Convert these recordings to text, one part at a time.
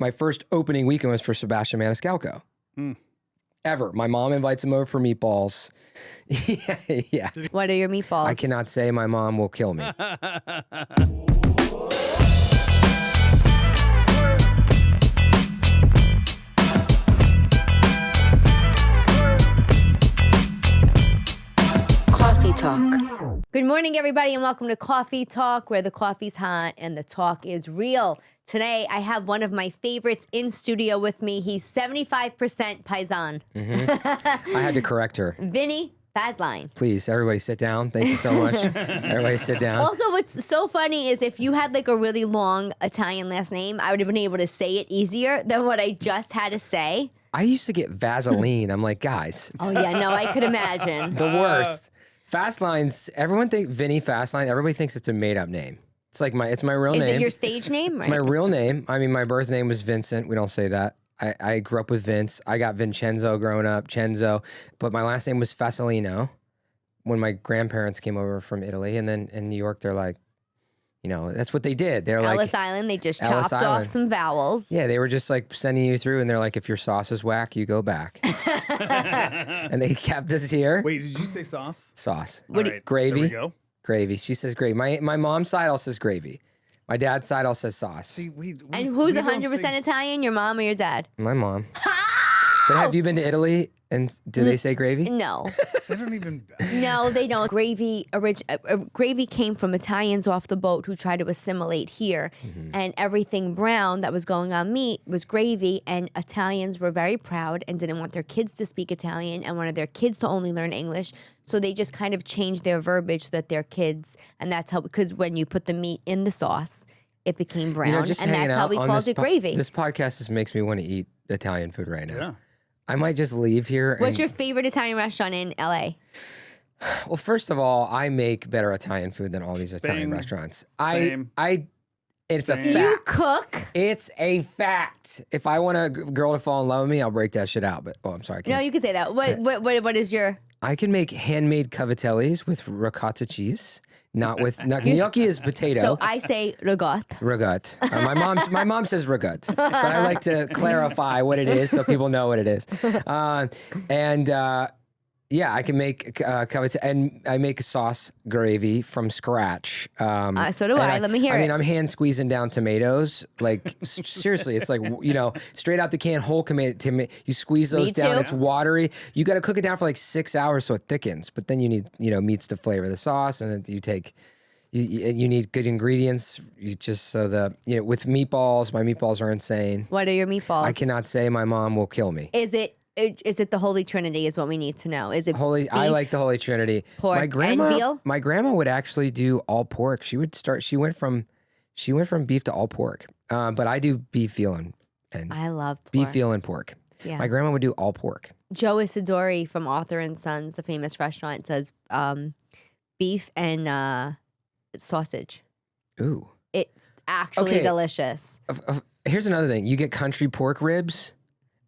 my first opening weekend was for Sebastian Maniscalco. Ever. My mom invites him over for meatballs. yeah. What are your meatballs? I cannot say. My mom will kill me. Cawfee Talk. Good morning, everybody, and welcome to Cawfee Talk, where the coffee's hot and the talk is real. Today, I have one of my favorites in studio with me. He's 75% Paisan. I had to correct her. Vinny Fasline. Please, everybody sit down. Thank you so much. Everybody sit down. Also, what's so funny is if you had like a really long Italian last name, I would have been able to say it easier than what I just had to say. I used to get Vaseline. I'm like, guys. Oh, yeah, no, I could imagine. The worst. Fastlines, everyone think Vinny Fasline, everybody thinks it's a made-up name. It's like it's my real name. Is it your stage name? It's my real name. I mean, my birth name was Vincent. We don't say that. I grew up with Vince. I got Vincenzo growing up, Cenzo. But my last name was Fasolino when my grandparents came over from Italy. And then in New York, they're like, you know, that's what they did. They're like Ellis Island, they just Ellis chopped Island. off some vowels. Yeah, they were just like sending you through, and they're like, if your sauce is whack, you go back. And they kept us here. Wait, did you say sauce? Sauce. All right, Gravy. There we go. Gravy. She says gravy. My mom's side all says gravy. My dad's side all says sauce. See, And who's 100% Italian, your mom or your dad? My mom. But have you been to Italy and do they say gravy? No. They don't even. No, they don't. Gravy came from Italians off the boat who tried to assimilate here. And everything brown that was going on meat was gravy. And Italians were very proud and didn't want their kids to speak Italian and wanted their kids to only learn English. So they just kind of changed their verbiage so that their kids, and that's how, because when you put the meat in the sauce, it became brown. You know, just and hanging that's how out we on called it gravy. This podcast just makes me want to eat Italian food right now. Yeah. I might just leave here. What's your favorite Italian restaurant in LA? Well, first of all, I make better Italian food than all these Italian Same. restaurants. Same. It's a Same. fact. You cook? It's a fact. If I want a girl to fall in love with me, I'll break that shit out. But I'm sorry. I No, can't. you can say that. What is your... I can make handmade cavatellis with ricotta cheese, not with gnocchi is potato. So I say ragot. Ragut. My mom says ragut, but I like to clarify what it is so people know what it is. Yeah, I can make cavatelli, and I make sauce gravy from scratch. So do I. Let me hear I it. mean, I'm hand squeezing down tomatoes. Like seriously, it's like, you know, straight out the can, whole tomato. You squeeze those Me down. too. It's watery. You got to cook it down for like 6 hours so it thickens. But then you need, you know, meats to flavor the sauce, and you need good ingredients. You just so with meatballs, my meatballs are insane. What are your meatballs? I cannot say. My mom will kill me. Is it the Holy Trinity is what we need to know? Is it Holy? beef, I like the Holy Trinity. pork, my grandma, and veal? My grandma would actually do all pork. She went from beef to all pork. But I do beef, veal, and I love pork. beef, veal, and pork. Yeah. My grandma would do all pork. Joe Isidori from Author and Sons, the famous restaurant, says beef and sausage. Ooh. It's actually Okay. delicious. Here's another thing. You get country pork ribs,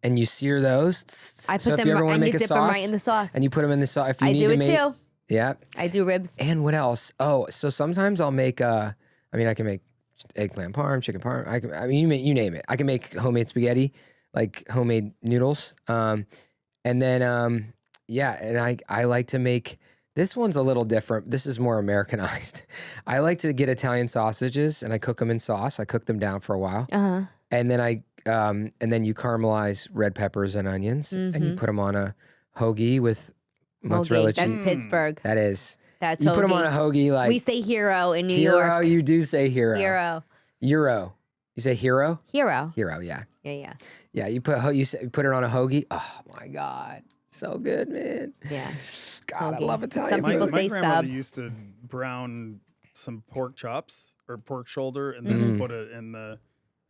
and you sear those. I So put if them you ever want to and make you a dip them sauce, right in the sauce. and you put them in the sauce. If you I need do to it make, too. Yeah. I do ribs. And what else? Oh, so sometimes I'll make. I can make eggplant parm, chicken parm. You name it. I can make homemade spaghetti, like homemade noodles. And then and I like to make. This one's a little different. This is more Americanized. I like to get Italian sausages and I cook them in sauce. I cook them down for a while, and then and then you caramelize red peppers and onions, and you put them on a hoagie with mozzarella Hoagie. cheese. That's Pittsburgh. That is. That's You hoagie. put them on a hoagie like We say hero in New hero. York. You do say hero. Hero. You say hero. Hero. Hero. Yeah. Yeah. You put it on a hoagie. Oh my god, so good, man. Yeah. God, I Hoagie. love Italian Some My, people food. my say grandmother sub. used to brown some pork chops or pork shoulder and then put it in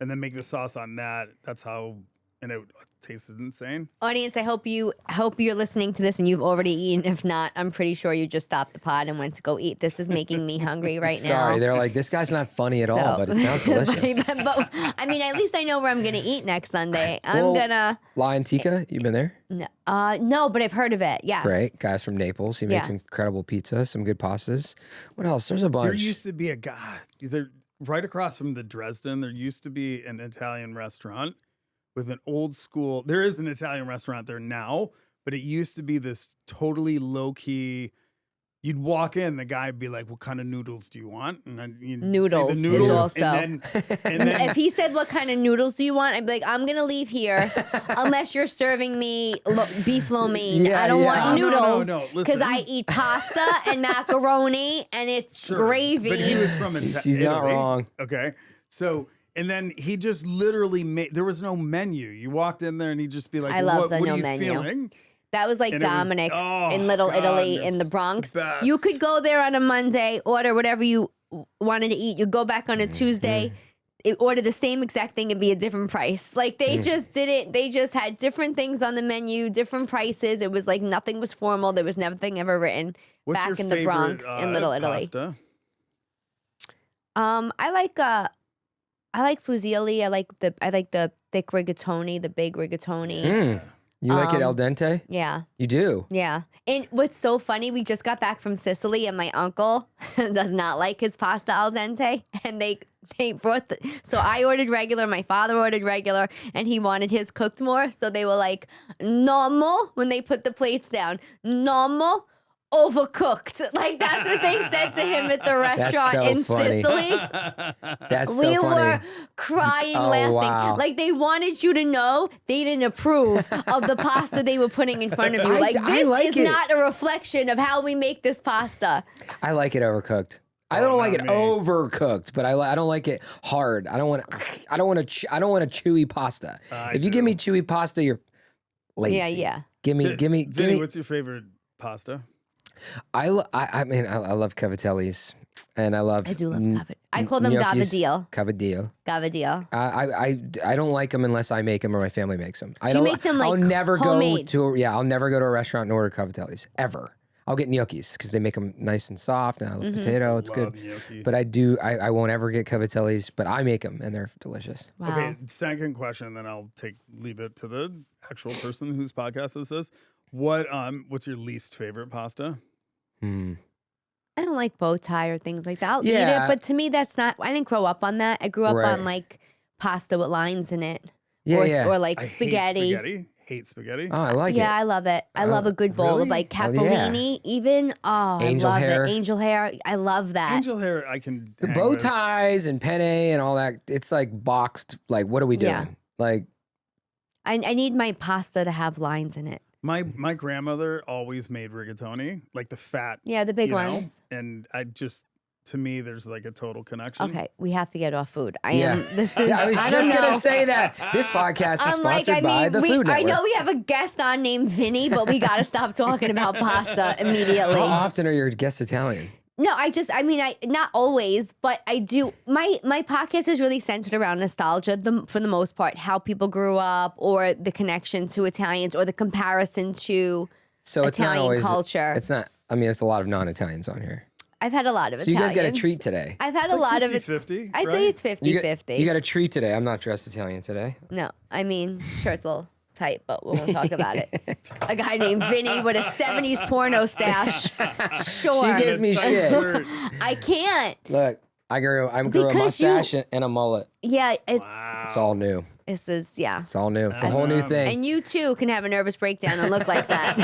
and then make the sauce on that. That's how, and it tastes insane. Audience, I hope you're listening to this and you've already eaten. If not, I'm pretty sure you just stopped the pod and went to go eat. This is making me hungry right now. Sorry, they're like, this guy's not funny at all, but it sounds delicious. but I mean, at least I know where I'm gonna eat next Sunday. I'm Well, gonna La Antica, you been there? no, but I've heard of it. Yes. Great. Guys from Naples. He makes Yeah. incredible pizza, some good pastas. What else? There's a bunch. There used to be a guy. right across from the Dresden, there used to be an Italian restaurant with an old school. There is an Italian restaurant there now, but it used to be this totally low key. You'd walk in, the guy would be like, "What kind of noodles do you want?" And then you'd say Noodles the is noodles, also- and then If he said, what kind of noodles do you want? I'd be like, I'm going to leave here unless you're serving me beef lo mein. Yeah, I don't yeah. want No, noodles no, because listen. I eat pasta and macaroni and it's Sure, gravy. But he was from She's not Italy. wrong. Okay, so and then he just literally made. There was no menu. You walked in there and he'd just be like, I love what, the what no are you menu. feeling? That was like And it was- Dominic's oh, in Little God, Italy it's in the the Bronx. best. You could go there on a Monday, order whatever you wanted to eat. You go back on a Tuesday, order the same exact thing and be a different price. Like they just did it. They just had different things on the menu, different prices. It was like nothing was formal. There was nothing ever written. What's back your in the favorite, Bronx in Little Italy. pasta? I like fusilli. I like the thick rigatoni, the big rigatoni. You like it al dente? Yeah. You do? Yeah. And what's so funny, we just got back from Sicily and my uncle does not like his pasta al dente. And they brought so I ordered regular, my father ordered regular, and he wanted his cooked more. So they were like, normal, when they put the plates down, normal, overcooked. Like that's what they said to him at the restaurant so in funny. Sicily. That's We so funny. were crying, Oh, laughing. wow. Like they wanted you to know they didn't approve of the pasta they were putting in front of you. I Like this like is it. not a reflection of how we make this pasta. I like it overcooked. I Oh, don't like not it me. overcooked, but I don't like it hard. I don't want a chewy pasta. I If you give do. me chewy pasta, you're lazy. Yeah. Give me. Vinny, what's your favorite pasta? I love cavatellis, and I love. I do love gavadil. I call them gavadil. Cavadil. Gavadil. I don't like them unless I make them or my family makes them. I you don't. make them, like, I'll never homemade? I'll never go to a restaurant and order cavatellis ever. I'll get gnocchis because they make them nice and soft, and I love potato. It's Love good. gnocchi. But I won't ever get cavatellis, but I make them and they're delicious. Wow. Okay, second question, then I'll leave it to the actual person whose podcast this is. What's your least favorite pasta? I don't like bow tie or things like that. I'll eat Yeah. it, but to me that's not, I didn't grow up on that. I grew up Right. on like pasta with lines in it. Yeah, or, yeah. or like I spaghetti. Hate spaghetti. Oh, I like Yeah, it. I love it. I love a good bowl of really? like Oh, yeah. capellini, even. Oh, Angel I love hair. it. Angel hair. I love that. Angel hair, I can. The hang bow with. ties and penne and all that. It's like boxed. Like, what are we doing? Yeah. Like, I need my pasta to have lines in it. My grandmother always made rigatoni, like the fat. Yeah, the big you know? ones. And to me, there's like a total connection. Okay, we have to get off food. This is. I was I just don't know. gonna say that this podcast is I'm like, sponsored by the Food I Network. know we have a guest on named Vinny, but we got to stop talking about pasta immediately. How often are your guests Italian? No, I not always, but I do. My podcast is really centered around nostalgia for the most part, how people grew up or the connection to Italians or the comparison to So it's not Italian always culture. It's not. I mean, it's a lot of non-Italians on here. I've had a lot of So you Italians. guys got a treat today. I've had It's a like lot of it. 50-50, I'd right? say it's 50-50. You got a treat today. I'm not dressed Italian today. No, I mean, sure, it's a little tight, but we'll talk about it. A guy named Vinny with a 70s porno stash. Sure. She gives me Tight shit. shirt. I can't. Look, I grew a Because you- mustache and a mullet. Yeah, It's all new. this is, yeah. It's all new. It's a whole new thing. And you too can have a nervous breakdown and look like that.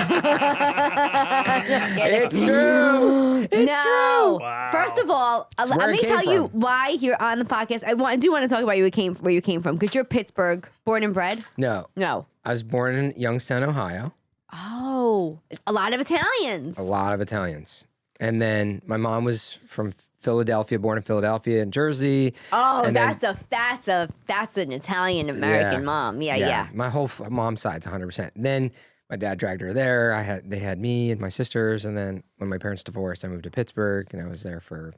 Just kidding. It's true. It's No. true. Wow. First of all, where let it me came tell you from. why you're on the podcast. I do want to talk about where you came from because you're Pittsburgh, born and bred. No, No. I was born in Youngstown, Ohio. Oh, a lot of Italians. A lot of Italians. And then my mom was from Philadelphia, born in Philadelphia and Jersey. Oh, And then- that's an Italian American Yeah. mom. Yeah. My whole mom's side's 100%. Then my dad dragged her there. They had me and my sisters, and then when my parents divorced, I moved to Pittsburgh, and I was there for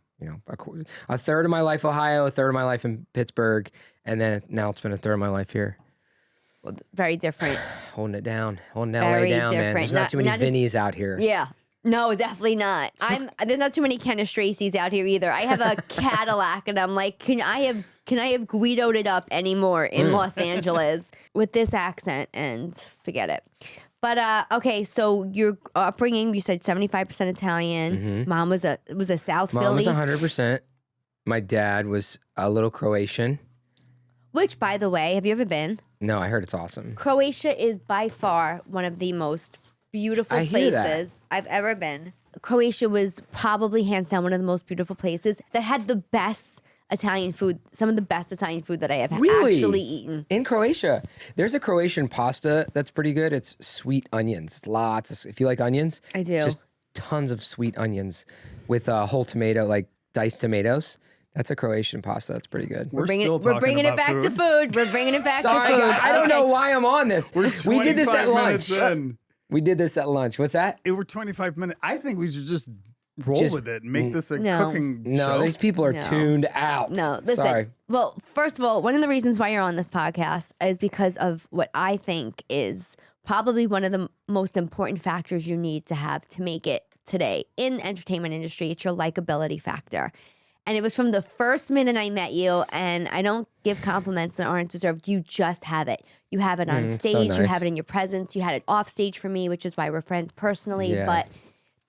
a third of my life Ohio, a third of my life in Pittsburgh, and then now it's been a third of my life here. Well, very different. Holding it down, holding LA Very down, man. different. There's not too many not just- Vinnies out here. Yeah. No, definitely not. There's not too many Cannistracis out here either. I have a Cadillac, and I'm like, can I have Guido'd it up anymore in Los Angeles with this accent? And forget it. But okay, so your upbringing, you said 75% Italian. Mom was a South Mom Philly. was 100%. My dad was a little Croatian. Which, by the way, have you ever been? No, I heard it's awesome. Croatia is by far one of the most beautiful I hear that. places I've ever been. Croatia was probably hands down one of the most beautiful places that had the best Italian food, some of the best Italian food that I have Really? actually eaten. In Croatia, there's a Croatian pasta that's pretty good. It's sweet onions. If you like onions, I do. It's just tons of sweet onions with whole tomato, like diced tomatoes. That's a Croatian pasta. That's pretty good. We're We're still talking bringing it about back to food. We're bringing it back Sorry, to food. I don't know Okay. why I'm on this. We did this at 25 minutes lunch. in. We did this at lunch. What's that? We're 25 minutes. I think we should just roll Just- with it and make this a No. cooking No, show. these people are No. tuned out. No, listen. Sorry. Well, first of all, one of the reasons why you're on this podcast is because of what I think is probably one of the most important factors you need to have to make it today in the entertainment industry. It's your likability factor. And it was from the first minute I met you, and I don't give compliments that aren't deserved. You just have it. You have it on it's so stage. You nice. have it in your presence. You had it off stage for me, which is why we're friends personally. Yeah. But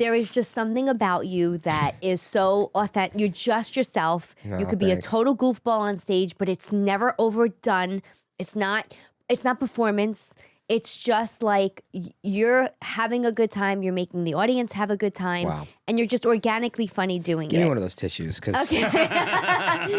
there is just something about you that is so authentic. You're just yourself. No, You could be a thanks. total goofball on stage, but it's never overdone. It's not performance. It's just like you're having a good time. You're making the audience have a good time. Wow. And you're just organically funny doing Give me it. one of those tissues because Okay.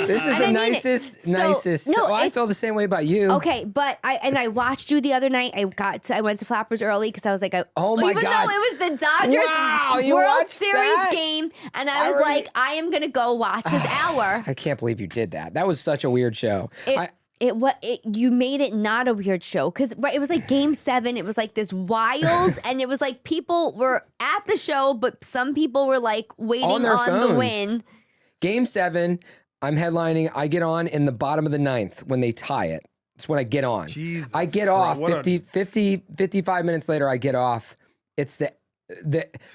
this is And the I mean it. nicest, So, nicest. no, I it's- feel the same way about you. Okay, but I watched you the other night. I went to Flappers early because I was like, Oh my even God. though it was the Dodgers Wow, you World watched Series that? game, and I was Already- like, I am gonna go watch his hour. I can't believe you did that. That was such a weird show. You made it not a weird show because it was like Game 7. It was like this wild, and it was like people were at the show, but some people were like waiting On their on the phones. win. Game 7, I'm headlining. I get on in the bottom of the 9th when they tie it. It's when I get on. Jesus I get Christ, off what a- 55 minutes later. I get off. It's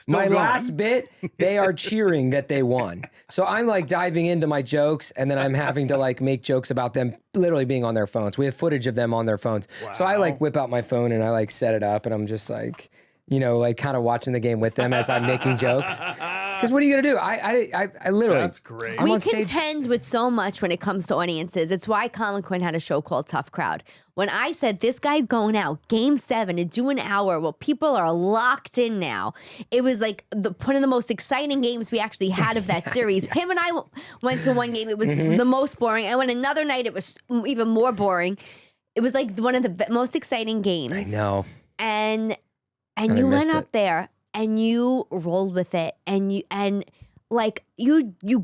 my going. last bit. They are cheering that they won. So I'm like diving into my jokes, and then I'm having to like make jokes about them literally being on their phones. We have footage of them on their phones. So I like whip out my phone and I like set it up, and I'm just like, like kind of watching the game with them as I'm making jokes. Because what are you gonna do? I literally. That's great. I'm We on stage. contend with so much when it comes to audiences. It's why Colin Quinn had a show called Tough Crowd. When I said this guy's going out Game 7 to do an hour, well, people are locked in now. It was like one of the most exciting games we actually had of that series. Him and I went to one game. It was the most boring. And when another night, it was even more boring. It was like one of the most exciting games. I know. And I you missed went up it. there and you rolled with it, and you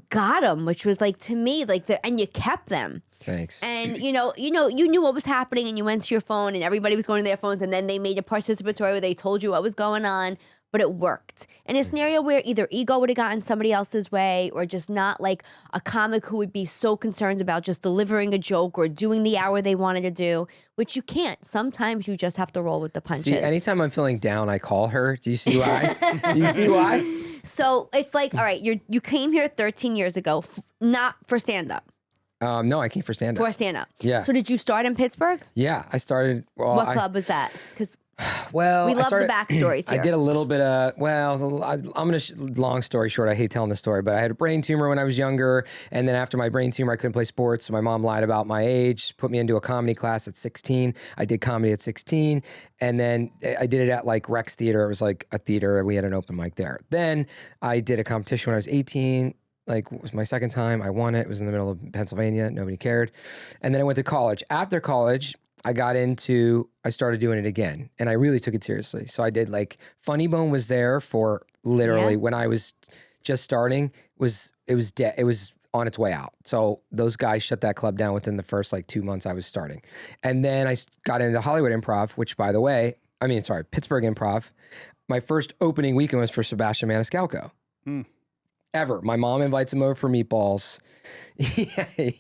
got them, which was like, to me, like and you kept them. Thanks. And you knew what was happening, and you went to your phone, and everybody was going to their phones, and then they made it participatory where they told you what was going on, but it worked. In a scenario where either ego would have gotten somebody else's way, or just not like a comic who would be so concerned about just delivering a joke or doing the hour they wanted to do, which you can't. Sometimes you just have to roll with the punches. See, anytime I'm feeling down, I call her. Do you see why? Do you see why? So it's like, all right, you came here 13 years ago, not for stand up, No, I came for stand for up. stand up. Yeah. So did you start in Pittsburgh? Yeah, I started. Well, What club was that? Because Well, we I love started, the backstories here. I did a little bit of, I'm going to, long story short, I hate telling the story, but I had a brain tumor when I was younger. And then after my brain tumor, I couldn't play sports. So my mom lied about my age, put me into a comedy class at 16. I did comedy at 16. And then I did it at like Rex Theater. It was like a theater. We had an open mic there. Then I did a competition when I was 18. Like, it was my second time. I won it. It was in the middle of Pennsylvania. Nobody cared. And then I went to college. After college, I started doing it again, and I really took it seriously. So I did like Funny Bone was there for literally when I was just starting. It was dead. It was on its way out. So those guys shut that club down within the first like 2 months I was starting. And then I got into Hollywood Improv, which by the way, Pittsburgh Improv. My first opening weekend was for Sebastian Maniscalco. Ever. My mom invites him over for meatballs.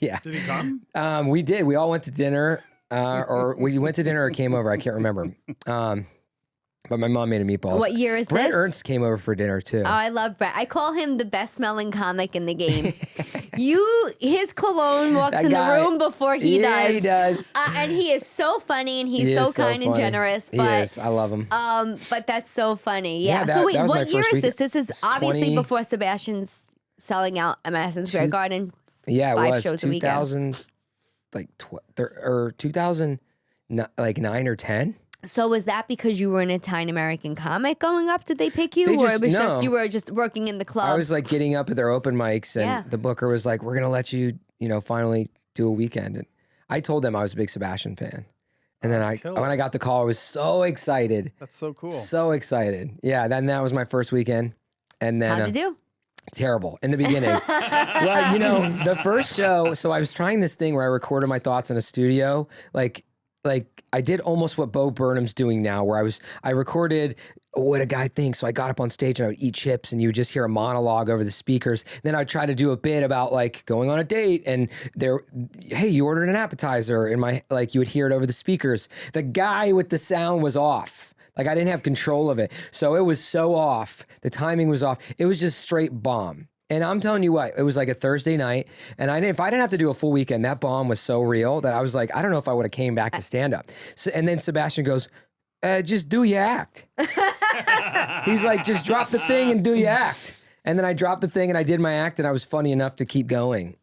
yeah. Did he come? We did. We all went to dinner. Or we went to dinner or came over. I can't remember. But my mom made a meatballs. What year is Brett this? Ernst came over for dinner too. Oh, I love Brett. I call him the best smelling comic in the game. His cologne walks That in the guy- room before he yeah, does. he does. And he is so funny, and he's He so is so kind and funny. generous. He But is. I love him. but that's so funny. Yeah, Yeah. that- So wait, that was my what year first is this? weekend. This is It's obviously 20 before Sebastian's selling out at Madison Square Garden. Yeah, it 5 was shows a weekend. 2000, like or 2000, like 9 or 10. So was that because you were an Italian American comic going up? Did they pick you, They or just- it was no. just you were just working in the club? I was like getting up at their open mics, and Yeah. the booker was like, "We're gonna let you, finally do a weekend." And I told them I was a big Sebastian fan, and then That's killer. when I got the call, I was so excited, That's so cool. so excited. Yeah, then that was my first weekend, and then How'd you do? terrible in the beginning. Well, the first show, so I was trying this thing where I recorded my thoughts in a studio, like I did almost what Bo Burnham's doing now, where I recorded what a guy thinks. So I got up on stage and I would eat chips, and you would just hear a monologue over the speakers. Then I'd try to do a bit about like going on a date, and hey, you ordered an appetizer, and you would hear it over the speakers. The guy with the sound was off. Like I didn't have control of it. So it was so off. The timing was off. It was just straight bomb. And I'm telling you what, it was like a Thursday night, and if I didn't have to do a full weekend, that bomb was so real that I was like, I don't know if I would have came back to stand up. So, and then Sebastian goes, just do your act. He's like, just drop the thing and do your act. And then I dropped the thing and I did my act, and I was funny enough to keep going,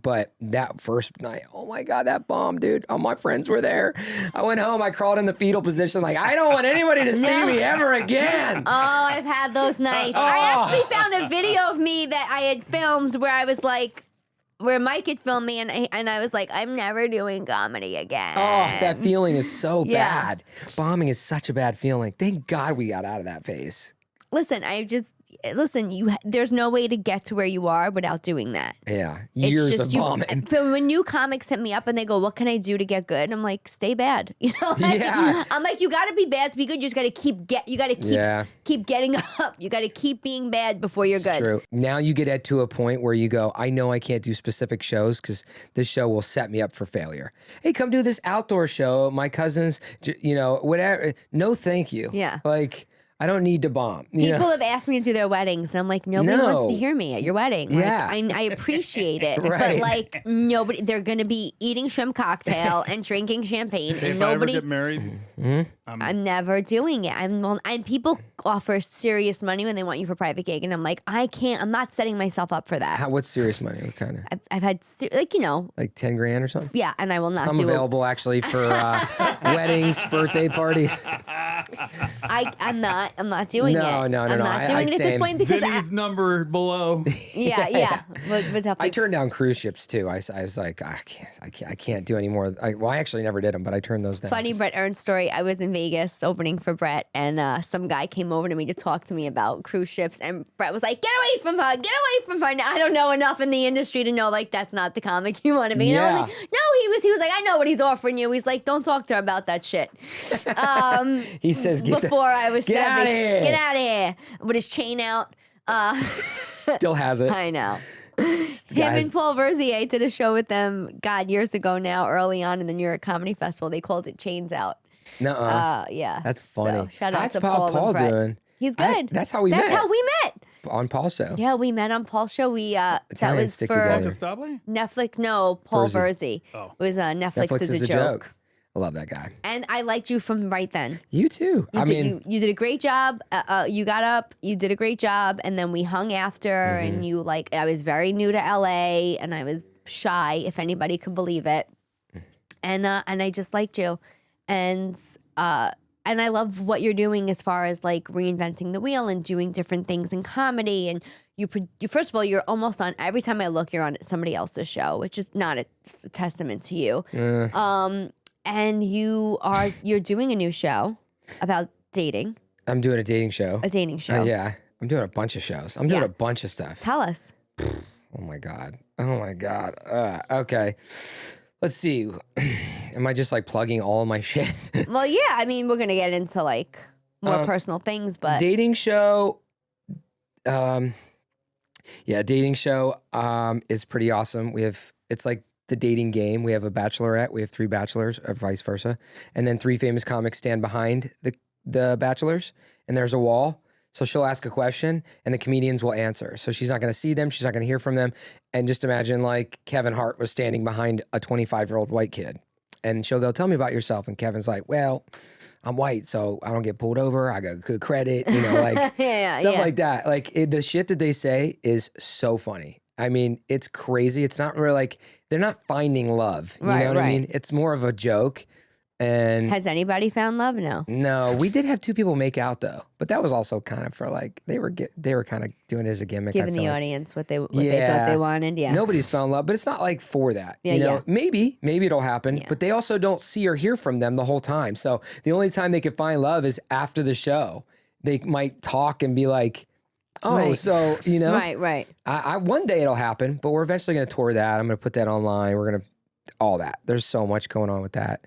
But that first night, oh my God, that bomb, dude. All my friends were there. I went home, I crawled in the fetal position, like, I don't want anybody to see me ever again. Oh, I've had those nights. Oh. I actually found a video of me that I had filmed where I was like, where Mike had filmed me, and I was like, I'm never doing comedy again. Oh, that feeling is so Yeah. bad. Bombing is such a bad feeling. Thank God we got out of that phase. Listen, there's no way to get to where you are without doing that. Yeah, It's years just of bombing. But when new comics hit me up and they go, "What can I do to get good?" I'm like, "Stay bad." Yeah. I'm like, "You got to be bad to be good. You just got to keep keep getting up. You got to keep being bad before you're good." True. Now you get to a point where you go, I know I can't do specific shows because this show will set me up for failure. Hey, come do this outdoor show. My cousins, whatever. No, thank you. Yeah. Like, I don't need to bomb. People have asked me to do their weddings, and I'm like, nobody wants to hear me at your wedding. Like, Yeah. I appreciate it, Right. but like nobody, they're going to be eating shrimp cocktail and drinking champagne, and If I ever nobody. get married, I'm never doing it. And people offer serious money when they want you for private gig, and I'm like, I can't. I'm not setting myself up for that. What's serious money? What kind of? I've had Like 10 grand or something? yeah, and I will not I'm do it. available actually for weddings, birthday parties. I'm not doing it. No. I'm not I doing it at this same. point because Vinny's number below. yeah. What's up? I turned down cruise ships too. I was like, I can't do any more. I actually never did them, but I turned those down. Funny Brett Ernst story. I was in Vegas opening for Brett, and some guy came over to me to talk to me about cruise ships, and Brett was like, "Get away from her! Get away from her!" Now, I don't know enough in the industry to know like that's not the comic you want to be. And I was Yeah. like, no, he was like, I know what he's offering you. He's like, don't talk to her about that shit. He says, Before I was get outta here. Get out of here with his chain out. Still has it. I know. Him Guys. and Paul Verzier did a show with them, God, years ago now, early on in the New York Comedy Festival. They called it Chains Out. Nuh-uh. Yeah. That's funny. So, shout out How's to Paul and Brett. doing? He's good. That's how we met. That's how we met. On Paul's show. Yeah, we met on Paul's show. We that Italians was stick for together. Costable? Netflix. No, Paul Verzi. Oh. It was Netflix is a joke. I love that guy. And I liked you from right then. You too. You did a great job. You got up. You did a great job, and then we hung after. Mm-hmm. And you I was very new to LA, and I was shy, if anybody could believe it. And I just liked you, and I love what you're doing as far as like reinventing the wheel and doing different things in comedy. And you first of all, you're almost on every time I look, you're on somebody else's show, which is not a testament to you. And you're doing a new show about dating. I'm doing a dating show. A dating show. Yeah. I'm doing a bunch of shows. I'm doing a bunch of stuff. Tell us. Oh my God. Okay. Let's see. Am I just like plugging all of my shit? Well, yeah. I mean, we're gonna get into like more personal things, but Dating show. Dating show is pretty awesome. It's like the dating game. We have a bachelorette. We have 3 bachelors, or vice versa, and then 3 famous comics stand behind the bachelors, and there's a wall. So she'll ask a question, and the comedians will answer. So she's not going to see them. She's not going to hear from them. And just imagine like Kevin Hart was standing behind a 25-year-old white kid, and she'll go, "Tell me about yourself." And Kevin's like, "Well, I'm white, so I don't get pulled over. I got good credit, like stuff like that. Like the shit that they say is so funny. I mean, it's crazy. It's not really like they're not finding love. You Right, know what I right. mean? It's more of a joke. And Has anybody found love? No. no, we did have two people make out though, but that was also kind of for like they were kind of doing it as a gimmick. Giving I feel the like. audience what they thought they wanted. Yeah. Nobody's found love, but it's not like for that. Yeah, you know, yeah. maybe it'll happen, Yeah. but they also don't see or hear from them the whole time. So the only time they could find love is after the show. They might talk and be like, "Oh, Right. so you know, Right. I one day it'll happen, but we're eventually going to tour that. I'm going to put that online. We're going to all that. There's so much going on with that."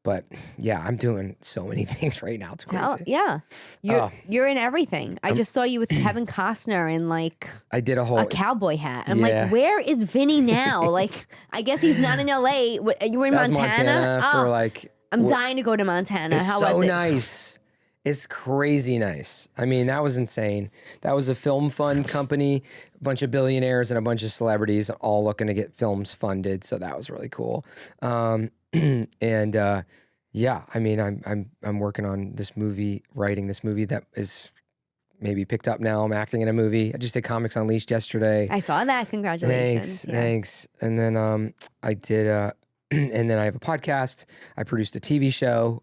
But yeah, I'm doing so many things right now. It's crazy. Yeah. You're in everything. I just saw you with Kevin Costner in like I did a whole a cowboy hat. I'm Yeah. like, where is Vinny now? Like, I guess he's not in LA. You were in that was Montana? for Oh, like. I'm dying to go to Montana. It's How so was it? nice. It's crazy nice. I mean, that was insane. That was a film fund company, a bunch of billionaires and a bunch of celebrities all looking to get films funded. So that was really cool. Yeah, I mean, I'm working on this movie, writing this movie that is maybe picked up now. I'm acting in a movie. I just did Comics Unleashed yesterday. I saw that. Congratulations. Thanks. And then I did and then I have a podcast. I produced a TV show.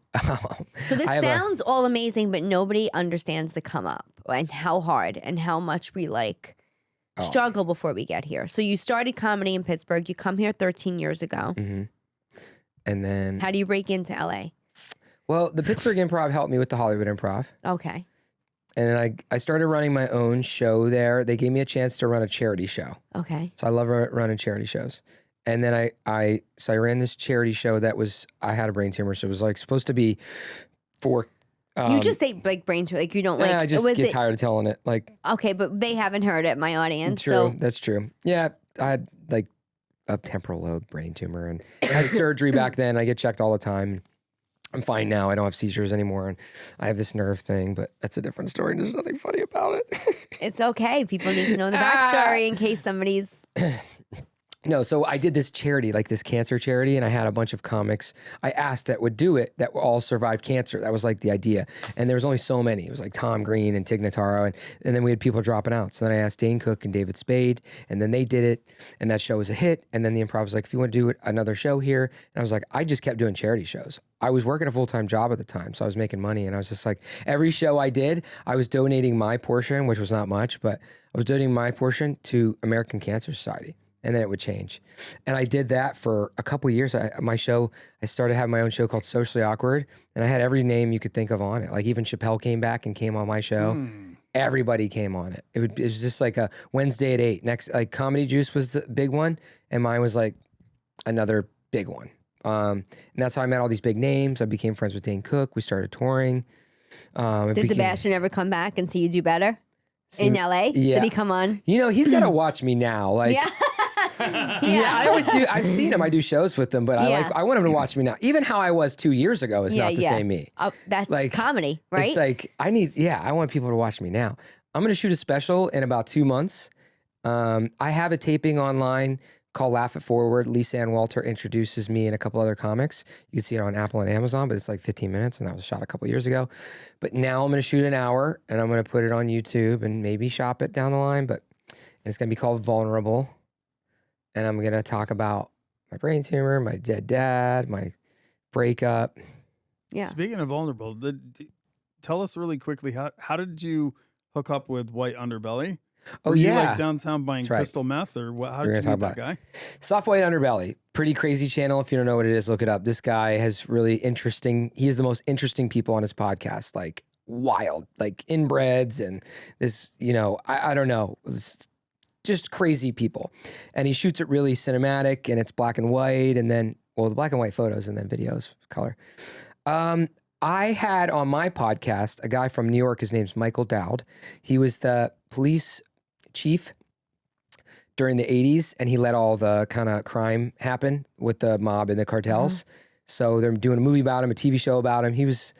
So this sounds all amazing, but nobody understands the come up and how hard and how much we like struggle before we get here. So you started comedy in Pittsburgh. You come here 13 years ago. Mm-hmm. And then How do you break into LA? well, the Pittsburgh Improv helped me with the Hollywood Improv. Okay. And then I started running my own show there. They gave me a chance to run a charity show. Okay. So I love running charity shows. And then I ran this charity show that was, I had a brain tumor. So it was like supposed to be for. You just say like brain tumor, like you don't like. I just get tired of telling it. Like, okay, but they haven't heard it, my audience. true, So that's true. Yeah, I had like a temporal lobe brain tumor and I had surgery back then. I get checked all the time. I'm fine now. I don't have seizures anymore. And I have this nerve thing, but that's a different story. There's nothing funny about it. it's okay. People need to know the backstory in case somebody's. No, so I did this charity, like this cancer charity, and I had a bunch of comics I asked that would do it that all survived cancer. That was like the idea. And there was only so many. It was like Tom Green and Tig Notaro, and then we had people dropping out. So then I asked Dane Cook and David Spade, and then they did it, and that show was a hit. And then the Improv was like, if you want to do another show here. And I was like, I just kept doing charity shows. I was working a full-time job at the time, so I was making money, and I was just like, every show I did, I was donating my portion, which was not much, but I was donating my portion to American Cancer Society. And then it would change. And I did that for a couple of years. I started having my own show called Socially Awkward. And I had every name you could think of on it. Like even Chappelle came back and came on my show. Everybody came on it. It was just like a Wednesday at 8. Next, like Comedy Juice was the big one. And mine was like another big one. And that's how I met all these big names. I became friends with Dane Cook. We started touring. Did Sebastian ever come back and see you do better? In LA? Yeah. Did he come on? You know, he's got to watch me now. Like, Yeah. Yeah, I always do. I've seen him. I do shows with him, but I want him to watch me now. Even how I was 2 years ago is not the same me. That's Like, comedy, right? It's like I want people to watch me now. I'm going to shoot a special in about 2 months. I have a taping online called Laugh It Forward. Lisa Ann Walter introduces me and a couple other comics. You can see it on Apple and Amazon, but it's like 15 minutes, and that was shot a couple years ago. But now I'm going to shoot an hour, and I'm going to put it on YouTube and maybe shop it down the line. But it's going to be called Vulnerable. And I'm going to talk about my brain tumor, my dead dad, my breakup. Yeah. Speaking of vulnerable, tell us really quickly, how did you hook up with White Underbelly? Oh, Were yeah. you like downtown buying That's right. crystal meth or what? How did you talk meet that about guy? Soft White Underbelly. Pretty crazy channel. If you don't know what it is, look it up. This guy has really interesting, he has the most interesting people on his podcast, like wild, like inbreds and this, you know, I don't know. It's just crazy people. And he shoots it really cinematic and it's black and white and then, well, the black and white photos and then videos, color. I had on my podcast a guy from New York. His name's Michael Dowd. He was the police chief during the 80s and he let all the kind of crime happen with the mob and the cartels. So they're doing a movie about him, a TV show about him. He was,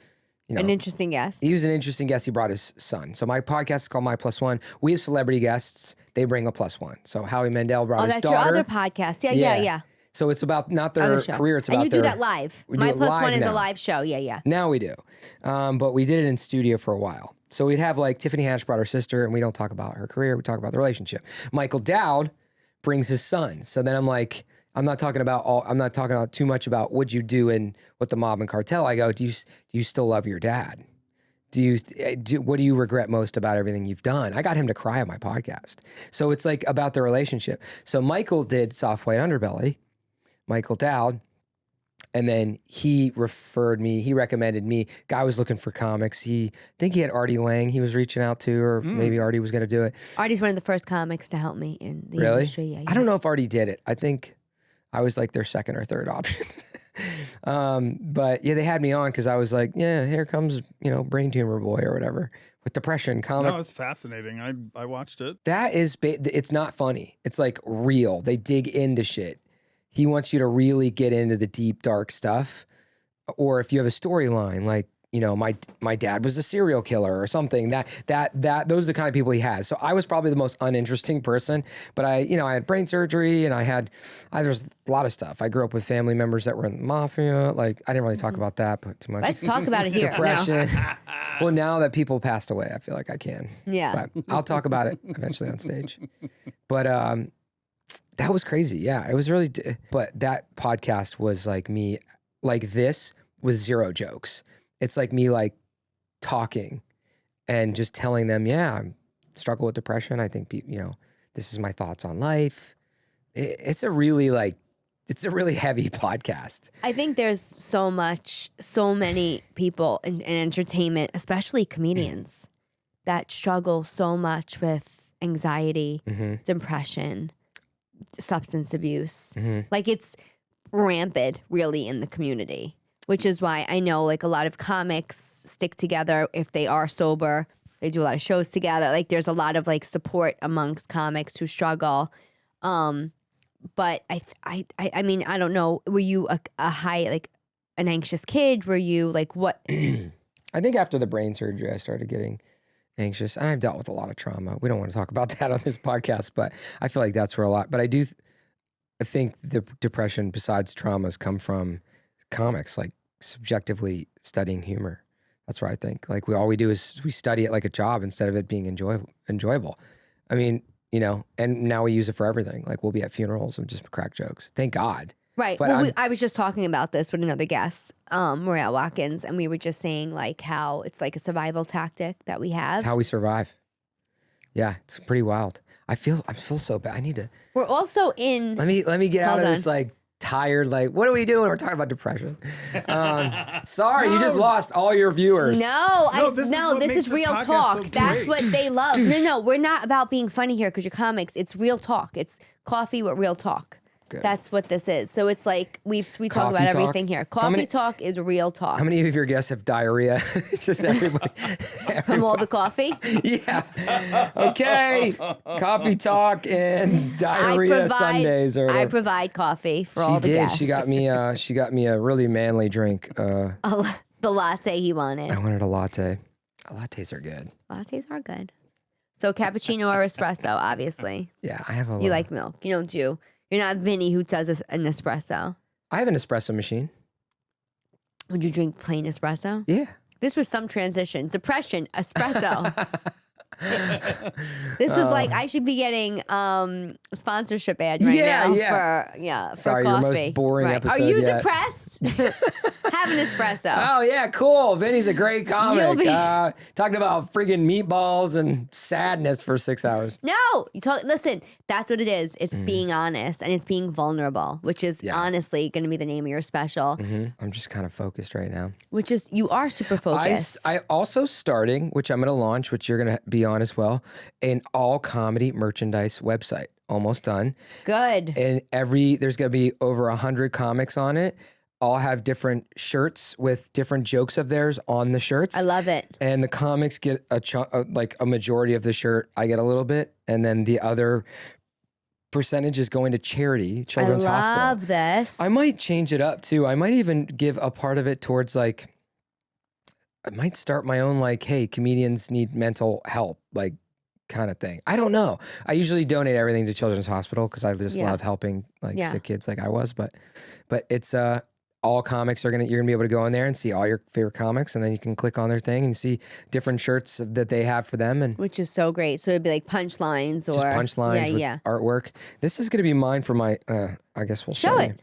you know, An interesting guest. he was an interesting guest. He brought his son. So my podcast is called My Plus One. We have celebrity guests. They bring a plus one. So Howie Mandel brought his that's daughter. your other podcast. Yeah. So it's about not their Other show. career. It's and about you do that live. We do My it Plus live One is now. a live show. Yeah. Now we do. But we did it in studio for a while. So we'd have like Tiffany Haddish brought her sister and we don't talk about her career. We talk about the relationship. Michael Dowd brings his son. So then I'm like, I'm not talking about too much about what you do and what the mob and cartel. I go, do you still love your dad? What do you regret most about everything you've done? I got him to cry on my podcast. So it's like about the relationship. So Michael did Soft White Underbelly, Michael Dowd. And then he recommended me. Guy was looking for comics. I think he had Artie Lang he was reaching out to, or maybe Artie was going to do it. Artie's one of the first comics to help me in the Really? industry. Yeah, I don't know if Artie did it. I think I was like their second or third option. But yeah, they had me on because I was like, yeah, here comes, brain tumor boy or whatever with depression comic. No, it's fascinating. I watched it. That is, it's not funny. It's like real. They dig into shit. He wants you to really get into the deep, dark stuff. Or if you have a storyline, like, my dad was a serial killer or something, those are the kind of people he has. So I was probably the most uninteresting person, but I had brain surgery and there's a lot of stuff. I grew up with family members that were in the mafia. Like, I didn't really talk about that, but too much. Let's talk about it here. Depression. Well, now that people passed away, I feel like I can. Yeah. But I'll talk about it eventually on stage. But, that was crazy. Yeah, it was really, but that podcast was like me, like this with zero jokes. It's like me like talking and just telling them, yeah, I struggle with depression. I think, this is my thoughts on life. It's a really heavy podcast. I think there's so many people in entertainment, especially comedians, that struggle so much with anxiety, depression, substance abuse. Like it's rampant really in the community, which is why I know like a lot of comics stick together if they are sober. They do a lot of shows together. Like there's a lot of like support amongst comics who struggle. But I mean, I don't know. Were you a high, like an anxious kid? Were you like what? I think after the brain surgery, I started getting anxious, and I've dealt with a lot of trauma. We don't want to talk about that on this podcast, but I feel like that's where a lot. But I think the depression, besides traumas, come from comics, like subjectively studying humor. That's where I think like all we do is we study it like a job instead of it being enjoyable. I mean, and now we use it for everything. Like we'll be at funerals and just crack jokes. Thank God. Right. But well, I was just talking about this with another guest, Maria Watkins, and we were just saying like how it's like a survival tactic that we have. It's how we survive. Yeah, it's pretty wild. I feel so bad. I need to. We're also in. Let me get out of this like tired. Like, what are we doing? We're talking about depression. Sorry, you just lost all your viewers. This is real talk. So that's what they love. No, we're not about being funny here because you're comics. It's real talk. It's coffee with real talk. Good. That's what this is. So it's like we talk Cawfee about Talk? everything here. Coffee Talk is real talk. How many of your guests have diarrhea? Just everybody. From all the coffee? Yeah. Okay. Coffee Talk and diarrhea Sundays. Or I provide coffee for all the guests. She got me a really manly drink. The latte he wanted. I wanted a latte. Lattes are good. Lattes are good. So cappuccino or espresso, obviously. Yeah, I have a. You like milk. You don't do. You're not Vinny who does an espresso. I have an espresso machine. Would you drink plain espresso? Yeah. This was some transition. Depression, espresso. This is like I should be getting a sponsorship ad right now for Sorry, coffee. your most boring episode Are you yet. depressed? Have an espresso. Oh yeah, cool. Vinny's a great comic. You'll be- Talking about friggin' meatballs and sadness for 6 hours. No, listen, that's what it is. It's being honest and it's being vulnerable, which is honestly going to be the name of your special. I'm just kind of focused right now. Which is, you are super focused. I also starting, which I'm going to launch, which you're going to be on as well, an all comedy merchandise website. Almost done. Good. And there's going to be over 100 comics on it. All have different shirts with different jokes of theirs on the shirts. I love it. And the comics get a chunk, like a majority of the shirt. I get a little bit, and then the other percentage is going to charity, Children's Hospital. I love this. I might change it up too. I might even give a part of it towards like, I might start my own like, hey, comedians need mental help, like kind of thing. I don't know. I usually donate everything to Children's Hospital because I just love helping like sick kids like I was. But it's all comics you're gonna be able to go in there and see all your favorite comics, and then you can click on their thing and see different shirts that they have for them, and Which is so great. So it'd be like punchlines or just punchlines with artwork. This is gonna be mine for my. I guess we'll show it. you.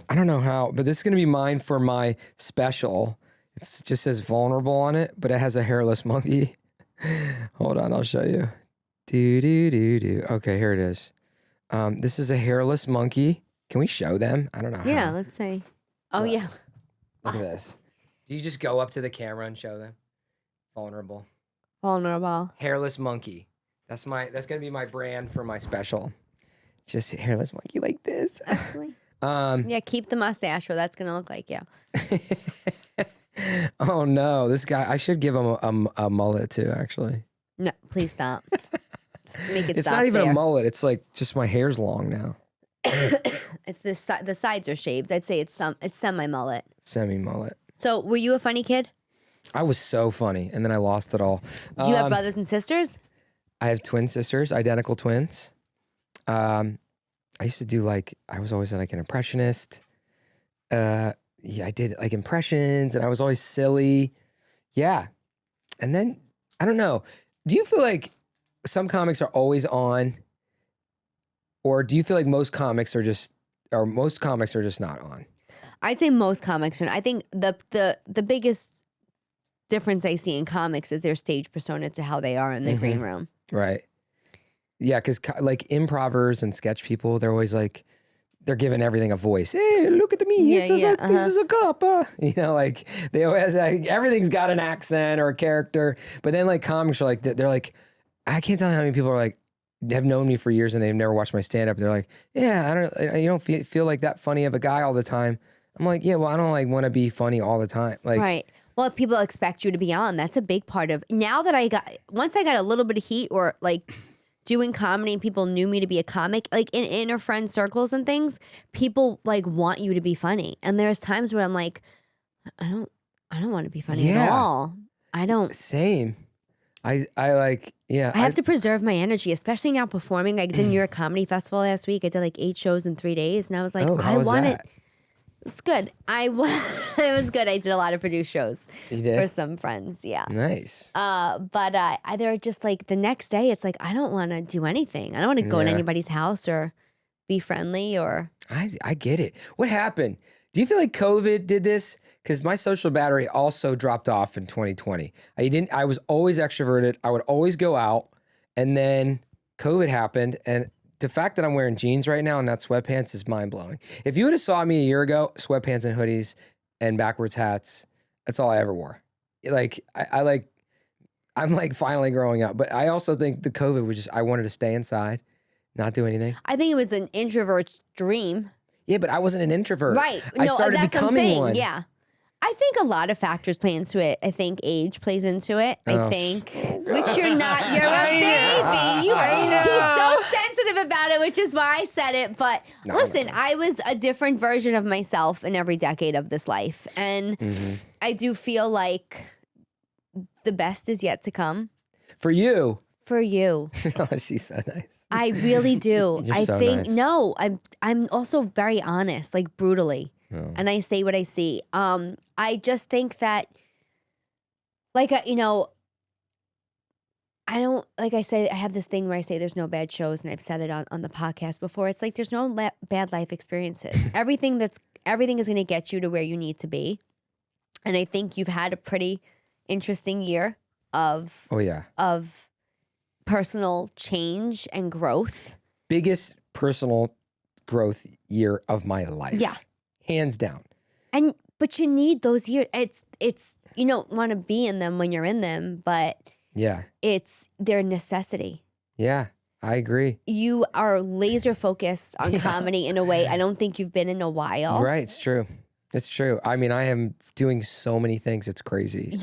I don't know how, but this is gonna be mine for my special. It just says vulnerable on it, but it has a hairless monkey. Hold on, I'll show you. Okay, here it is. This is a hairless monkey. Can we show them? I don't know. Yeah, how. let's say. Oh, What? yeah. Look at this. Do you just go up to the camera and show them? Vulnerable. Vulnerable. Hairless monkey. That's gonna be my brand for my special. Just a hairless monkey like this. Actually. Yeah, keep the mustache or that's going to look like you. Oh no, this guy, I should give him a mullet too, actually. No, please stop. Just make it It's stop not even there. a mullet, it's like just my hair's long now. It's the sides are shaved. I'd say it's semi mullet. Semi-mullet. So, were you a funny kid? I was so funny, and then I lost it all. Do you have brothers and sisters? I have twin sisters, identical twins. I used to do I was always like an impressionist. Yeah, I did like impressions, and I was always silly. Yeah. And then, I don't know. Do you feel like some comics are always on? Or do you feel like most comics are just not on? I'd say most comics are. I think the biggest difference I see in comics is their stage persona to how they are in the green room. Right. Yeah, because like improvers and sketch people, they're always like, they're giving everything a voice. Hey, look at me. Yeah, This is a cop. Like they always, everything's got an accent or a character. But then like comics are like, they're like, I can't tell you how many people are like, have known me for years and they've never watched my stand up. They're like, yeah, you don't feel like that funny of a guy all the time. I'm like, yeah, well, I don't like want to be funny all the time. Like, Right. Well, people expect you to be on. That's a big part of now that once I got a little bit of heat or like doing comedy and people knew me to be a comic, like in inner friend circles and things, people like want you to be funny. And there's times where I'm like, I don't want to be funny at all. I don't. Same. I like, yeah. I have to preserve my energy, especially now performing. I did New York Comedy Festival last week. I did like 8 shows in 3 days. And I was like, how was that? It's good. It was good. I did a lot of produced shows You did? for some friends. Yeah. Nice. But they're just like the next day, it's like, I don't want to do anything. I don't want to go in anybody's house or be friendly or. I get it. What happened? Do you feel like COVID did this? Because my social battery also dropped off in 2020. I was always extroverted. I would always go out. And then COVID happened. And the fact that I'm wearing jeans right now and not sweatpants is mind blowing. If you would have saw me a year ago, sweatpants and hoodies and backwards hats, that's all I ever wore. Like, I'm like finally growing up. But I also think the COVID was I wanted to stay inside, not do anything. I think it was an introvert's dream. Yeah, but I wasn't an introvert. Right. I started that's what I'm becoming saying. one. Yeah. I think a lot of factors play into it. I think age plays into it. I think, which you're not. You're a baby. He's so sensitive about it, which is why I said it. But listen, I was a different version of myself in every decade of this life, and I do feel like the best is yet to come. For you. For you. Oh, she's so nice. I really do. You're I so think nice. I'm also very honest, like brutally. And I say what I see. I just think that, like, I don't, like I say, I have this thing where I say there's no bad shows, and I've said it on the podcast before. It's like there's no bad life experiences. Everything is going to get you to where you need to be. And I think you've had a pretty interesting year of personal change and growth. Biggest personal growth year of my life. Yeah. Hands down. But you need those years. It's you don't want to be in them when you're in them, but it's their necessity. Yeah, I agree. You are laser focused on comedy in a way I don't think you've been in a while. Right, it's true. It's true. I mean, I am doing so many things. It's crazy.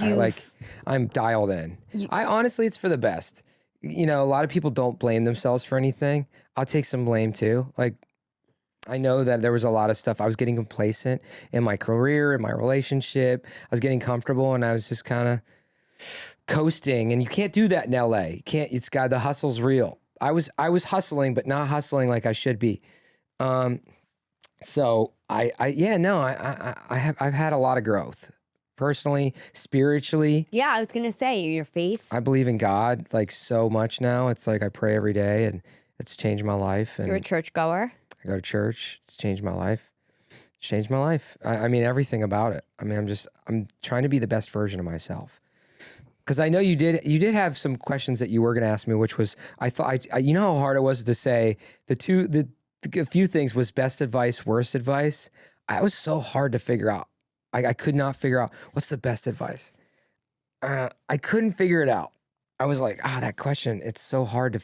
I'm dialed in. I honestly, it's for the best. A lot of people don't blame themselves for anything. I'll take some blame too. Like, I know that there was a lot of stuff. I was getting complacent in my career, in my relationship. I was getting comfortable, and I was just kind of coasting. And you can't do that in LA. You can't. The hustle's real. I was hustling, but not hustling like I should be. So I've had a lot of growth personally, spiritually. Yeah, I was gonna say your faith. I believe in God like so much now. It's like I pray every day, and it's changed my life. And You're a churchgoer. I go to church. It's changed my life. It's changed my life. I mean, everything about it. I mean, I'm trying to be the best version of myself. Because I know you did have some questions that you were going to ask me, which was, you know how hard it was to say a few things was best advice, worst advice. I was so hard to figure out. I could not figure out what's the best advice. I couldn't figure it out. I was like, that question, it's so hard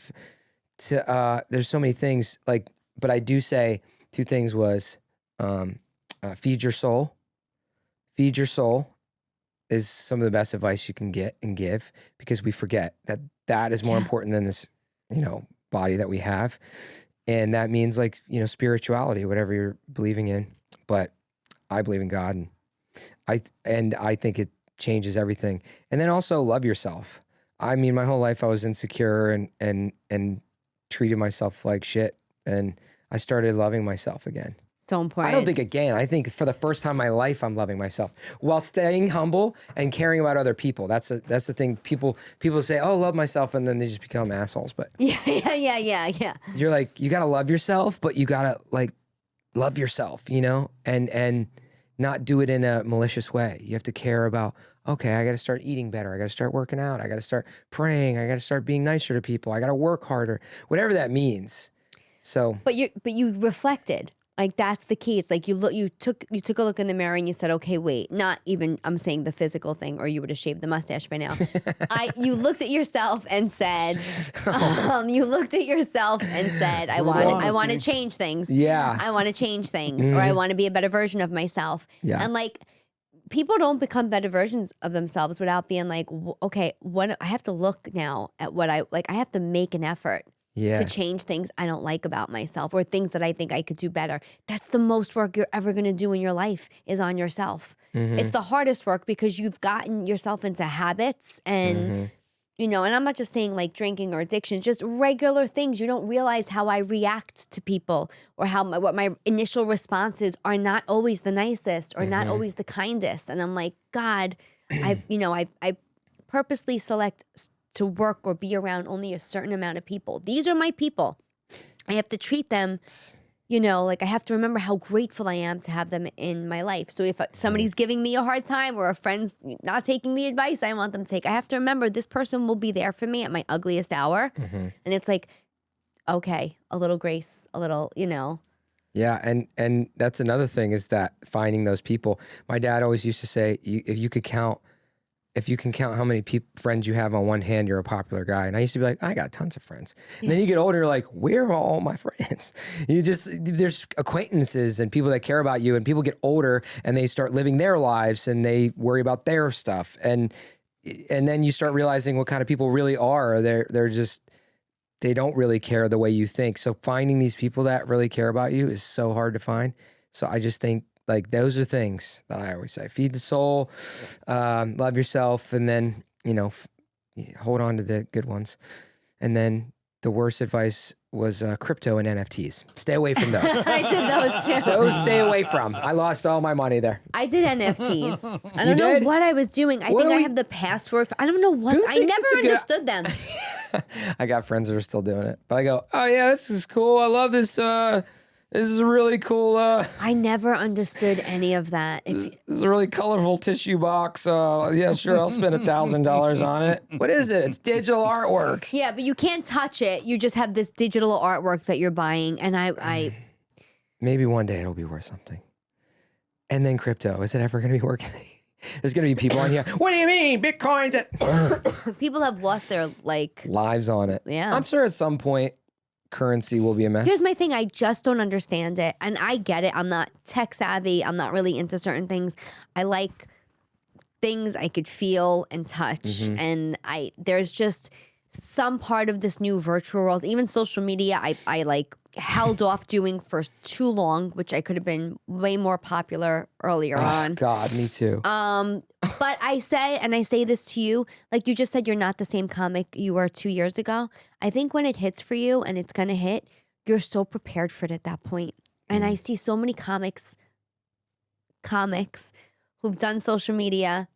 there's so many things like, but I do say 2 things was, feed your soul. Feed your soul is some of the best advice you can get and give, because we forget that is more important than this, body that we have. And that means like, spirituality, whatever you're believing in. But I believe in God, and I think it changes everything. And then also love yourself. I mean, my whole life I was insecure and treated myself like shit. And I started loving myself again. So important. I don't think again. I think for the first time in my life, I'm loving myself while staying humble and caring about other people. That's the thing. People say, "Oh, love myself," and then they just become assholes. But yeah. You're like, you gotta love yourself, but you gotta like love yourself, and not do it in a malicious way. You have to care about. Okay, I got to start eating better. I got to start working out. I got to start praying. I got to start being nicer to people. I got to work harder. Whatever that means. So, but you reflected. Like that's the key. It's like you took a look in the mirror and you said, okay, wait, not even I'm saying the physical thing, or you would have shaved the mustache by now. You looked at yourself and said, I want to change things. Yeah. I want to change things, or I want to be a better version of myself. Yeah. And like people don't become better versions of themselves without being like, okay, what I have to look now at what I like. I have to make an effort. Yeah. To change things I don't like about myself, or things that I think I could do better. That's the most work you're ever going to do in your life is on yourself. Mm-hmm. It's the hardest work because you've gotten yourself into habits and, and I'm not just saying like drinking or addiction, just regular things. You don't realize how I react to people, or what my initial responses are not always the nicest or not always the kindest. And I'm like, God, I purposely select to work or be around only a certain amount of people. These are my people. I have to treat them, like I have to remember how grateful I am to have them in my life. So if somebody's giving me a hard time, or a friend's not taking the advice I want them to take, I have to remember this person will be there for me at my ugliest hour. And it's like, okay, a little grace, a little, Yeah, and that's another thing, is that finding those people. My dad always used to say, if you can count how many friends you have on one hand, you're a popular guy. And I used to be like, I got tons of friends. And then you get older, you're like, where are all my friends? There's acquaintances and people that care about you, and people get older and they start living their lives and they worry about their stuff. And then you start realizing what kind of people really are. They don't really care the way you think. So finding these people that really care about you is so hard to find. So I just think, like, those are things that I always say: feed the soul, love yourself, and then, hold on to the good ones. And then the worst advice was crypto and NFTs. Stay away from those. I did those too. Those stay away from. I lost all my money there. I did NFTs. I don't know what I was doing. I think I have the password. I don't know what. I never understood them. I got friends that are still doing it. But I go, oh yeah, this is cool. I love this. This is a really cool. I never understood any of that. This is a really colorful tissue box. Yeah, sure, I'll spend $1,000 on it. What is it? It's digital artwork. Yeah, but you can't touch it. You just have this digital artwork that you're buying, and I maybe one day it'll be worth something. And then crypto, is it ever going to be working? There's going to be people on here. What do you mean, Bitcoin's it? People have lost their lives on it. Yeah, I'm sure at some point currency will be a mess. Here's my thing. I just don't understand it. And I get it. I'm not tech savvy. I'm not really into certain things. I like things I could feel and touch. And there's just some part of this new virtual world, even social media, I like held off doing for too long, which I could have been way more popular earlier on. God, me too. But I say this to you, like you just said, you're not the same comic you were 2 years ago. I think when it hits for you, and it's going to hit, you're so prepared for it at that point. And I see so many comics comics who've done social media,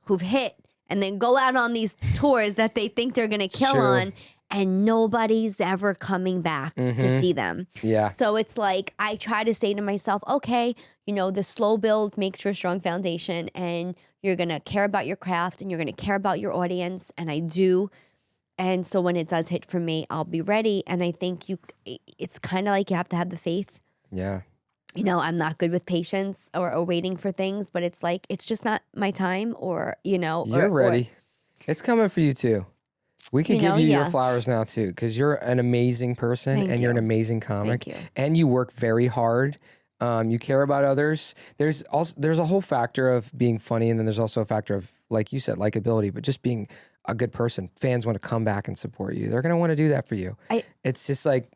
who've hit, and then go out on these tours that they think they're going to kill Sure. on, and nobody's ever coming back to see them. Yeah. So it's like I try to say to myself, okay, you know, the slow build makes for a strong foundation, and you're going to care about your craft and you're going to care about your audience, and I do. And so when it does hit for me, I'll be ready. And I think it's kind of like you have to have the faith. Yeah. You know, I'm not good with patience or waiting for things, but it's like, it's just not my time, or, you know. You're ready. It's coming for you too. We could give you your flowers now too, because you're an amazing person. Thank You're an you. amazing comic. Thank you. And you work very hard. You care about others. There's a whole factor of being funny, and then there's also a factor of, like you said, likability, but just being a good person. Fans want to come back and support you. They're going to want to do that for you. It's just like,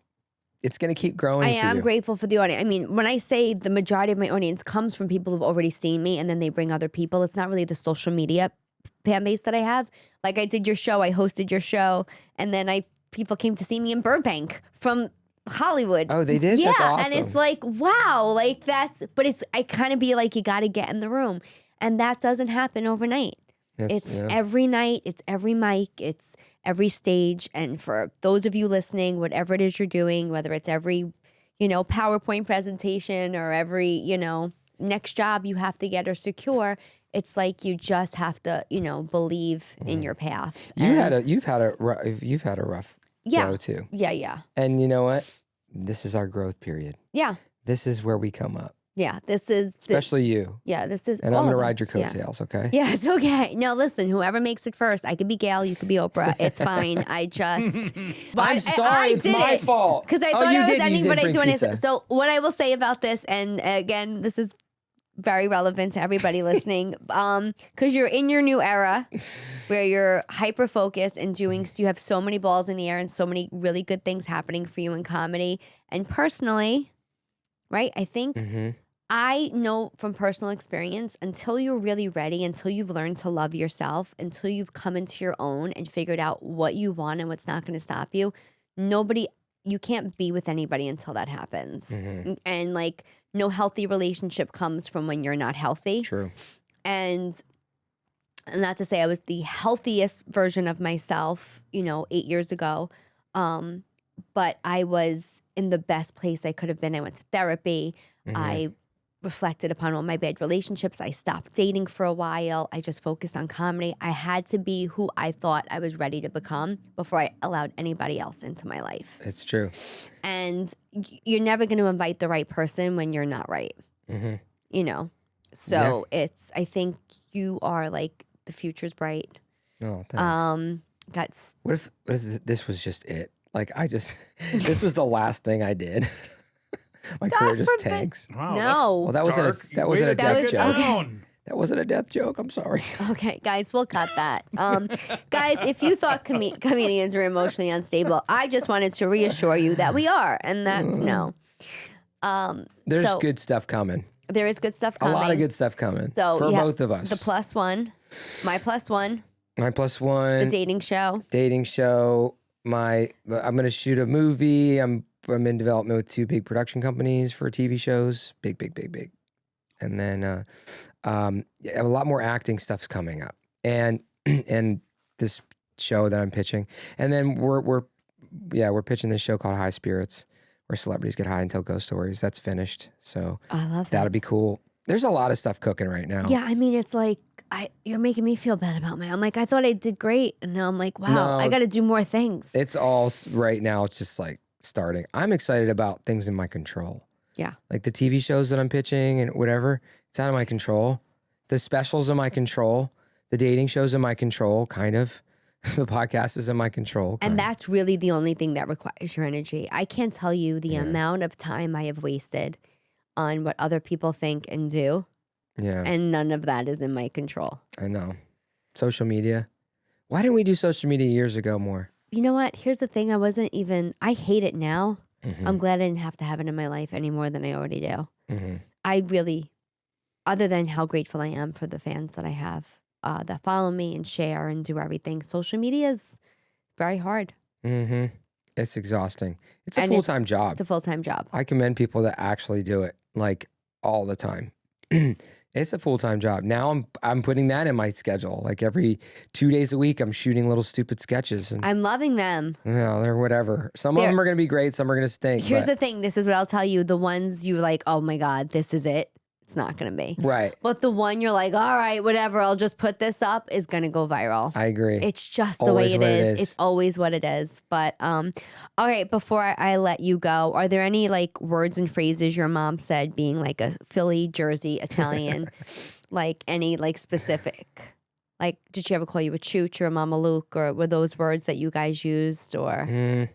it's going to keep growing. I am grateful for the audience. I mean, when I say the majority of my audience comes from people who've already seen me, and then they bring other people, it's not really the social media fan base that I have. Like, I did your show, I hosted your show, and then people came to see me in Burbank from Hollywood. Oh, they did? Yeah, That's awesome. and it's like, wow, like I kind of be like, you got to get in the room. And that doesn't happen overnight. It's every night, it's every mic, it's every stage. And for those of you listening, whatever it is you're doing, whether it's every, you know, PowerPoint presentation or every, you know, next job you have to get or secure, it's like you just have to, you know, believe in your path. You've had a rough go too. Yeah. And you know what? This is our growth period. Yeah. This is where we come up. Yeah, this is... Especially you. Yeah, this is... And I'm going to ride your coattails, okay? Yeah, it's okay. No, listen, whoever makes it first, I could be Gail, you could be Oprah. It's fine. I just... I'm sorry, it's my fault. Because I thought I was ending, but I do it. So what I will say about this, and again, this is very relevant to everybody listening, because you're in your new era where you're hyper-focused and you have so many balls in the air and so many really good things happening for you in comedy. And personally, right, I think... I know from personal experience, until you're really ready, until you've learned to love yourself, until you've come into your own and figured out what you want and what's not going to stop you, you can't be with anybody until that happens. And like, no healthy relationship comes from when you're not healthy. True. And not to say I was the healthiest version of myself, you know, 8 years ago, but I was in the best place I could have been. I went to therapy. I reflected upon all my bad relationships. I stopped dating for a while. I just focused on comedy. I had to be who I thought I was ready to become before I allowed anybody else into my life. It's true. And you're never going to invite the right person when you're not right. You know? So I think you are like, the future's bright. Oh, thanks. What if this was just it? Like, this was the last thing I did. My career just tanks. Wow, no. Well, that wasn't a death joke. Okay. That wasn't a death joke. I'm sorry. Okay, guys, we'll cut that. Guys, if you thought comedians were emotionally unstable, I just wanted to reassure you that we are, and that's no. There's good stuff coming. There is good stuff coming. A lot of good stuff coming for both of us. The plus one, my plus one. My plus one. The dating show. I'm going to shoot a movie. I'm in development with 2 big production companies for TV shows. Big. And then a lot more acting stuff's coming up. And this show that I'm pitching. And then we're pitching this show called High Spirits, where celebrities get high and tell ghost stories. That's finished. So I love that. That'll be cool. There's a lot of stuff cooking right now. Yeah, I mean, it's like, you're making me feel bad about I'm like, I thought I did great. And now I'm like, wow, I got to do more things. It's all right now. It's just like starting. I'm excited about things in my control. Yeah. Like the TV shows that I'm pitching and whatever, it's out of my control. The specials in my control. The dating shows in my control, kind of. The podcast is in my control. And that's really the only thing that requires your energy. I can't tell you the amount of time I have wasted on what other people think and do. Yeah. And none of that is in my control. I know. Social media. Why didn't we do social media years ago more? You know what? Here's the thing. I hate it now. I'm glad I didn't have to have it in my life any more than I already do. I really, other than how grateful I am for the fans that I have that follow me and share and do everything, social media is very hard. It's exhausting. It's a full-time job. It's a full-time job. I commend people that actually do it like all the time. It's a full-time job. Now I'm putting that in my schedule. Like every 2 days a week, I'm shooting little stupid sketches. And I'm loving them. they're whatever. Some of them are going to be great. Some are going to stink. Here's the thing. This is what I'll tell you. The ones you're like, oh my God, this is it. It's not going to be. Right. But the one you're like, all right, whatever, I'll just put this up is going to go viral. I agree. It's just the way it is. It's always what it is. But, all right, before I let you go, are there any like words and phrases your mom said being like a Philly, Jersey, Italian, like any like specific? Like, did she ever call you a chooch or a mama Luke, or were those words that you guys used, or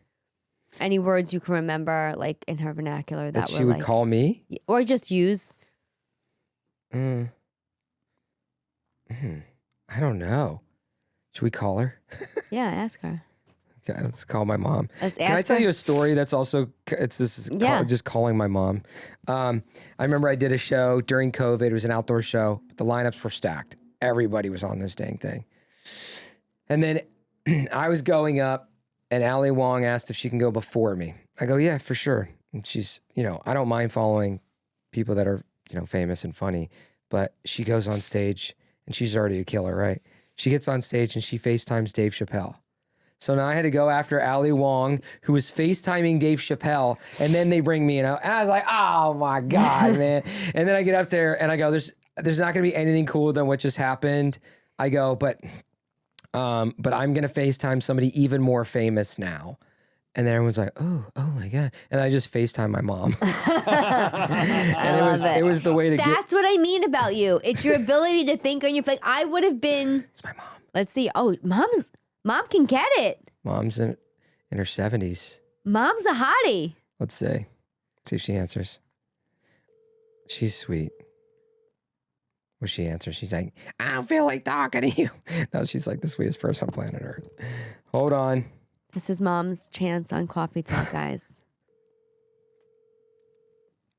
any words you can remember like in her vernacular that she would like, call me? or just use? I don't know. Should we call her? Yeah, ask her. Okay, let's call my mom. Let's Can I ask tell her. you a story that's also, just calling my mom. I remember I did a show during COVID. It was an outdoor show. The lineups were stacked. Everybody was on this dang thing. And then I was going up and Ali Wong asked if she can go before me. I go, yeah, for sure. And she's, I don't mind following people that are, famous and funny, but she goes on stage and she's already a killer, right? She gets on stage and she FaceTimes Dave Chappelle. So now I had to go after Ali Wong, who was FaceTiming Dave Chappelle, and then they bring me in. And I was like, oh my God, man. And then I get up there and I go, there's not gonna be anything cooler than what just happened. I go, but I'm gonna FaceTime somebody even more famous now. And then everyone's like, oh my God. And I just FaceTime my mom. And it was the way to get. That's what I mean about you. It's your ability to think on your feet. Like, I would have been. It's my mom. Let's see. Oh, mom can get it. Mom's in her 70s. Mom's a hottie. Let's see. See if she answers. She's sweet. When she answers, she's like, I don't feel like talking to you. No, she's like the sweetest person on planet Earth. Hold on. This is Mom's chance on Cawfee Tawk, guys.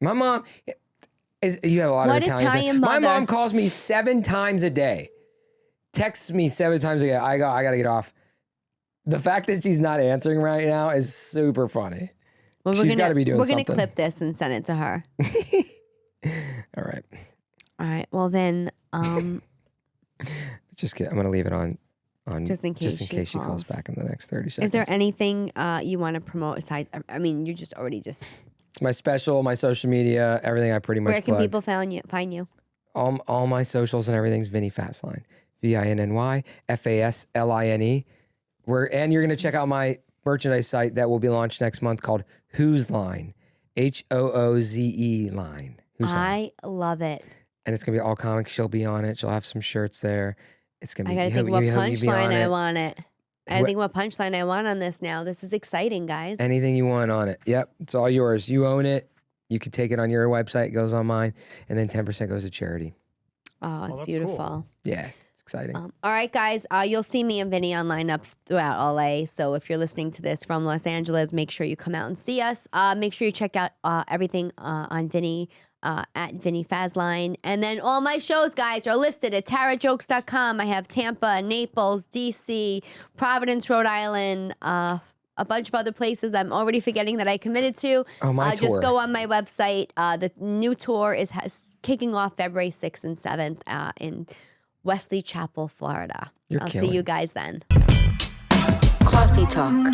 My mom you have a lot of Italian mother. My mom calls me 7 times a day. Texts me 7 times a day. I got to get off. The fact that she's not answering right now is super funny. Well, she's got to be doing something. We're going to clip this and send it to her. All right. All right. Well, then. Just kidding. I'm going to leave it on just in case she calls back in the next 30 seconds. Is there anything you want to promote aside? I mean, you just already just. It's my special, my social media, everything I pretty much Where can plugged. people find you? All my socials and everything's Vinny Fasline. VINNY FASLINE. And you're going to check out my merchandise site that will be launched next month called Who's Line. HOOZE line. Who's Line. I love it. And it's going to be all comics. She'll be on it. She'll have some shirts there. It's going to be. I got to think what punchline I want it. I think what punchline I want on this now. This is exciting, guys. Anything you want on it. Yep. It's all yours. You own it. You could take it on your website. It goes on mine. And then 10% goes to charity. Oh, it's that's beautiful. Cool. Yeah. Exciting. All right, guys. You'll see me and Vinny on lineups throughout LA. So if you're listening to this from Los Angeles, make sure you come out and see us. Make sure you check out everything on Vinny at Vinny Fasline. And then all my shows, guys, are listed at tarajokes.com. I have Tampa, Naples, DC, Providence, Rhode Island, a bunch of other places I'm already forgetting that I committed to. Oh, my tour. Just go on my website. The new tour is kicking off February 6th and 7th in Wesley Chapel, Florida. I'll see you guys then. Cawfee Talk.